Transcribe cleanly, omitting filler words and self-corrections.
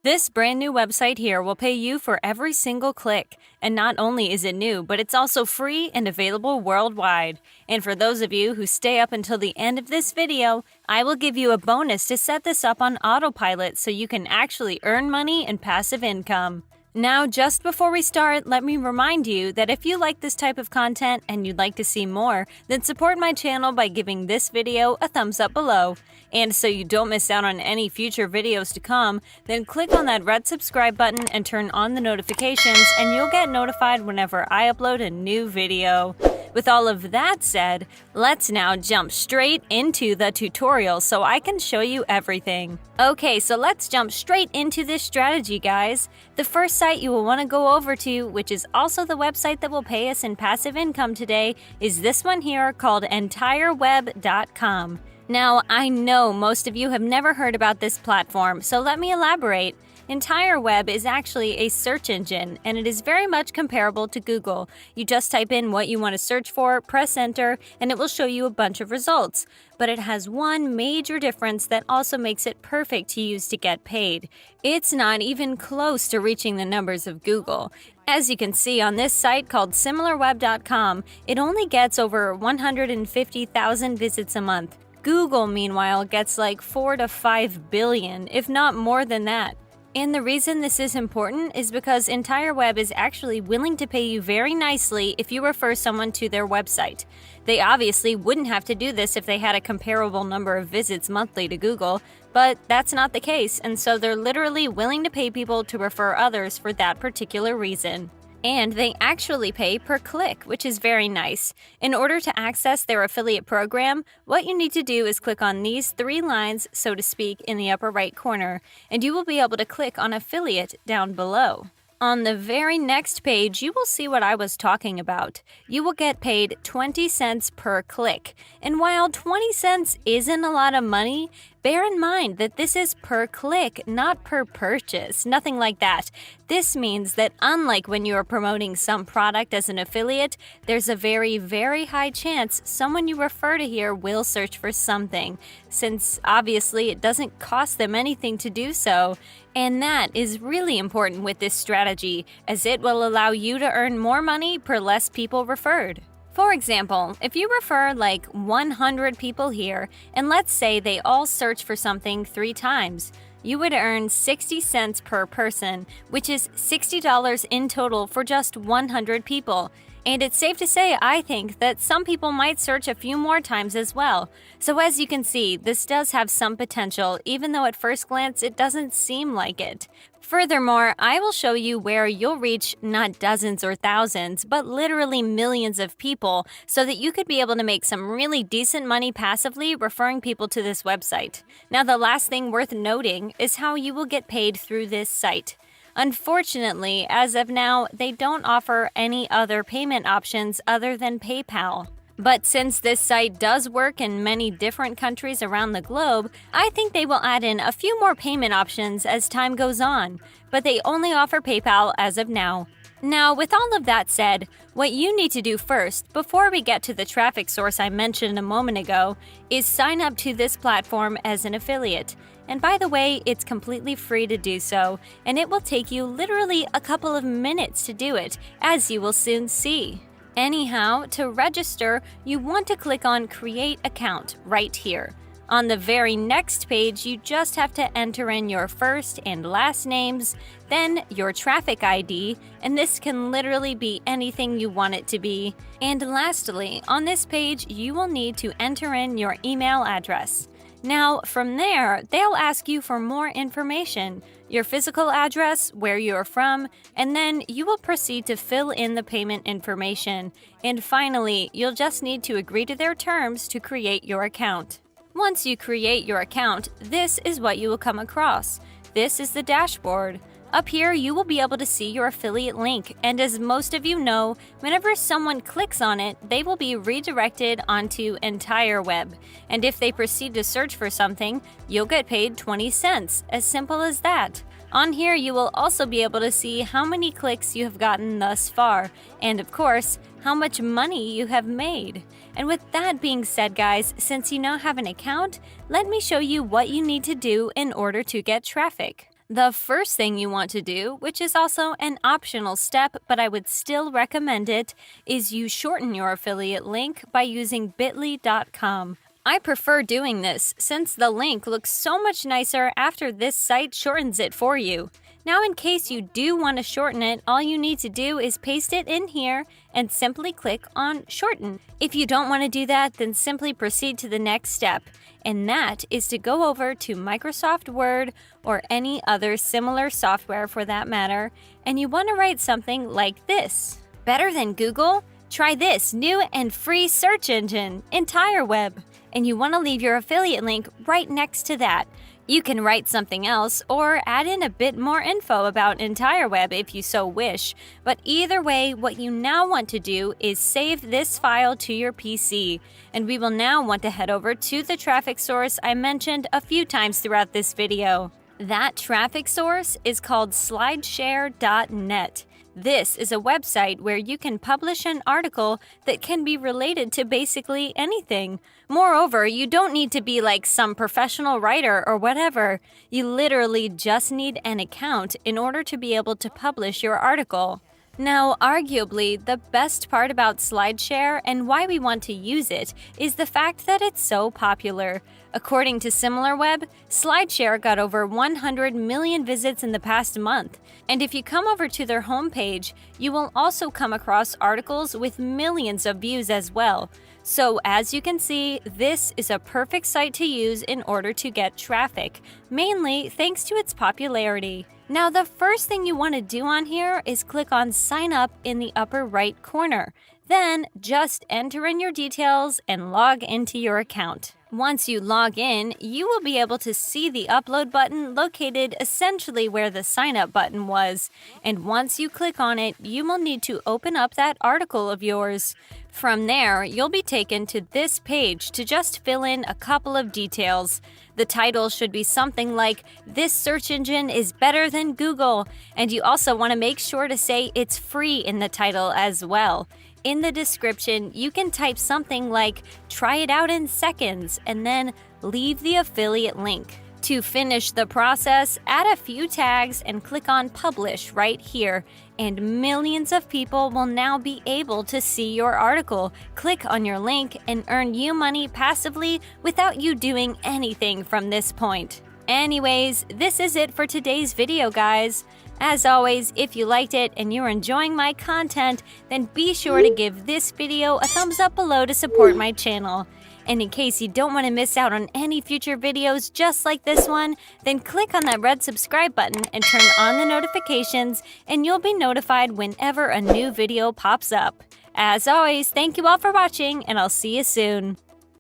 This brand new website here will pay you for every single click. And not only is it new, but it's also free and available worldwide. And for those of you who stay up until the end of this video, I will give you a bonus to set this up on autopilot so you can actually earn money and passive income. Now, just before we start, let me remind you that if you like this type of content and you'd like to see more, then support my channel by giving this video a thumbs up below. And so you don't miss out on any future videos to come, then click on that red subscribe button and turn on the notifications and you'll get notified whenever I upload a new video. With all of that said, let's now jump straight into the tutorial so I can show you everything. Okay, so let's jump straight into this strategy, guys. The first site you will want to go over to, which is also the website that will pay us in passive income today, is this one here called entireweb.com. Now, I know most of you have never heard about this platform, so let me elaborate. EntireWeb is actually a search engine, and it is very much comparable to Google. You just type in what you want to search for, press enter, and it will show you a bunch of results. But it has one major difference that also makes it perfect to use to get paid. It's not even close to reaching the numbers of Google. As you can see on this site called similarweb.com, it only gets over 150,000 visits a month. Google, meanwhile, gets like 4 to 5 billion, if not more than that. And the reason this is important is because EntireWeb is actually willing to pay you very nicely if you refer someone to their website. They obviously wouldn't have to do this if they had a comparable number of visits monthly to Google, but that's not the case, and so they're literally willing to pay people to refer others for that particular reason. And they actually pay per click, which is very nice. In order to access their affiliate program, what you need to do is click on these 3 lines, so to speak, in the upper right corner, and you will be able to click on affiliate down below. On the very next page, you will see what I was talking about. You will get paid 20 cents per click. And while 20 cents isn't a lot of money, bear in mind that this is per click, not per purchase, nothing like that. This means that unlike when you are promoting some product as an affiliate, there's a very, very high chance someone you refer to here will search for something, since obviously it doesn't cost them anything to do so. And that is really important with this strategy, as it will allow you to earn more money per less people referred. For example, if you refer like 100 people here, and let's say they all search for something 3 times, you would earn 60 cents per person, which is $60 in total for just 100 people. And it's safe to say, I think, that some people might search a few more times as well. So as you can see, this does have some potential, even though at first glance it doesn't seem like it. Furthermore, I will show you where you'll reach not dozens or thousands, but literally millions of people, so that you could be able to make some really decent money passively referring people to this website. Now, the last thing worth noting is how you will get paid through this site. Unfortunately, as of now, they don't offer any other payment options other than PayPal. But since this site does work in many different countries around the globe, I think they will add in a few more payment options as time goes on. But they only offer PayPal as of now. Now, with all of that said, what you need to do first, before we get to the traffic source I mentioned a moment ago, is sign up to this platform as an affiliate. And by the way, it's completely free to do so, and it will take you literally a couple of minutes to do it, as you will soon see. Anyhow, to register, you want to click on Create Account right here. On the very next page, you just have to enter in your first and last names, then your traffic ID, and this can literally be anything you want it to be. And lastly, on this page, you will need to enter in your email address. Now, from there, they'll ask you for more information, your physical address, where you're from, and then you will proceed to fill in the payment information. And finally, you'll just need to agree to their terms to create your account. Once you create your account, this is what you will come across. This is the dashboard. Up here, you will be able to see your affiliate link, and as most of you know, whenever someone clicks on it, they will be redirected onto EntireWeb. And if they proceed to search for something, you'll get paid 20 cents, as simple as that. On here, you will also be able to see how many clicks you have gotten thus far, and of course, how much money you have made. And with that being said, guys, since you now have an account, let me show you what you need to do in order to get traffic. The first thing you want to do, which is also an optional step, but I would still recommend it, is you shorten your affiliate link by using bit.ly.com. I prefer doing this since the link looks so much nicer after this site shortens it for you. Now, in case you do want to shorten it, all you need to do is paste it in here and simply click on Shorten. If you don't want to do that, then simply proceed to the next step, and that is to go over to Microsoft Word or any other similar software for that matter, and you want to write something like this. Better than Google? Try this new and free search engine, EntireWeb. And you want to leave your affiliate link right next to that. You can write something else or add in a bit more info about EntireWeb if you so wish, but either way, what you now want to do is save this file to your PC. And we will now want to head over to the traffic source I mentioned a few times throughout this video. That traffic source is called slideshare.net. This is a website where you can publish an article that can be related to basically anything. Moreover, you don't need to be like some professional writer or whatever. You literally just need an account in order to be able to publish your article. Now, arguably, the best part about SlideShare and why we want to use it is the fact that it's so popular. According to SimilarWeb, SlideShare got over 100 million visits in the past month. And if you come over to their homepage, you will also come across articles with millions of views as well. So as you can see, this is a perfect site to use in order to get traffic, mainly thanks to its popularity. Now, the first thing you want to do on here is click on Sign Up in the upper right corner. Then just enter in your details and log into your account. Once you log in, you will be able to see the upload button located essentially where the sign up button was. And once you click on it, you will need to open up that article of yours. From there, you'll be taken to this page to just fill in a couple of details. The title should be something like, "This search engine is better than Google," and you also want to make sure to say it's free in the title as well. In the description, you can type something like, "Try it out in seconds," and then leave the affiliate link. To finish the process, add a few tags and click on Publish right here, and millions of people will now be able to see your article, click on your link, and earn you money passively without you doing anything from this point. Anyways, this is it for today's video, guys. As always, if you liked it and you're enjoying my content, then be sure to give this video a thumbs up below to support my channel. And in case you don't want to miss out on any future videos just like this one, then click on that red subscribe button and turn on the notifications, and you'll be notified whenever a new video pops up. As always, thank you all for watching, and I'll see you soon.